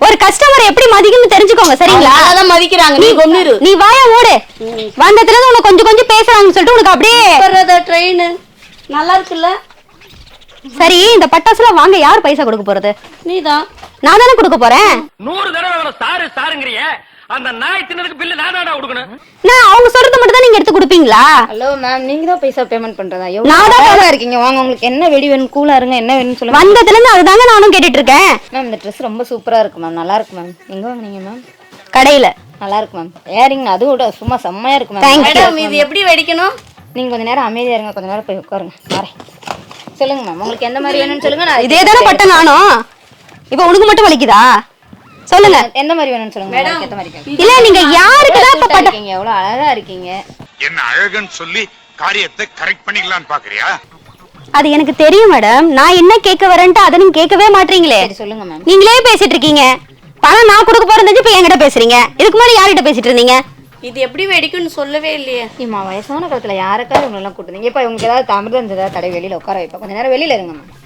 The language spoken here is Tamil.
ஒரு கஸ்டமர் எப்படி மதிக்கணும்னு தெரிஞ்சுக்கோங்க சரிங்களா? அதான் மதிக்கிறாங்க. நீ கொன்னிரு. நீ வாயா ஓடு. வந்ததுல இருந்து உனக்கு கொஞ்சம் கொஞ்சம் பேசுறாங்கன்னு சொல்லிட்டு உனக்கு அப்படியே ட்ரெயின் நல்லா இருக்குல்ல. சரி இந்த பட்டாசுலாம் வாங்க யார் பைசா கொடுக்க போறது? நீதான். நான் தானே கொடுக்க போறேன். 100 தடவை சாரு சாருங்கறிய அந்த நாய் தின்னதுக்கு பில்லு நானாடா கொடுக்கணும். நான் அவங்க சொல்றது மட்டும் தான் நீங்க எடுத்து கொடுப்பீங்களா? ஹலோ மேம், நீங்க தான் பைசா பேமெண்ட் பண்றதா? நான் தான் இருக்கீங்க. வாங்க, உங்களுக்கு என்ன வெடி வேணும்? கூலா இருங்க, என்ன வேணும்னு சொல்லுங்க. வந்ததுல இருந்து அதுதாங்க நானும் கேட்டுட்டு இருக்கேன். மேம் இந்த ட்ரெஸ் ரொம்ப சூப்பரா இருக்கு மேம், நல்லா இருக்கு மேம். எங்க வாங்குனீங்க மேம்? கடையில. நல்லா இருக்கு மேம். ஏரிங் அதுவோட சும்மா செம்மையா இருக்கு மேம். மேடம் இது எப்படி வெடிக்கணும்? நீங்க கொஞ்ச நேரம் அமைதியா இருங்க, கொஞ்ச நேரம் போய் உட்காருங்க. வரேன். சொல்லுங்க மேம், உங்களுக்கு எந்த மாதிரி வேணும்னு சொல்லுங்க. நான் இதே தானே பட்ட நானும். இப்போ உனக்கு மட்டும் வலிக்குதா? சொல்லுங்க எந்த மாதிரி வேணும்னு சொல்லுங்க. மேடம் ஏத்த மாதிரி. இல்ல நீங்க யாருக்கு தான் இப்ப பட்ட இருக்கீங்க? எவ்வளவு அழகா இருக்கீங்க. என்ன அழகுன்னு சொல்லி காரியத்தை கரெக்ட் பண்ணிக்கலாம்னு பாக்குறியா? அது எனக்கு தெரியும் மேடம். நான் என்ன கேட்க வரேன்ட்டு அதை நீங்க கேட்கவே மாட்டீங்களே. சரி சொல்லுங்க மேம். நீங்களே பேசிட்டு இருக்கீங்க. பணம் நான் கொடுக்க போறேன்னு இப்ப என்கிட்ட பேசுறீங்க. இதுக்கு முன்னாடி யார்கிட்ட பேசிட்டு இருந்தீங்க? இது எப்படி வெடிக்கும்னு சொல்லவே இல்லையே. இம்மா வயசான காலத்துல யாருக்காவது உங்களெல்லாம் கூட்டுறீங்க. இப்ப உங்களுக்கு ஏதாவது தாமிரம் ஏதாவது தடவை வெளியில உட்கார வைப்பா. கொஞ்ச நேரம் வெளியில இருங்க மேம்.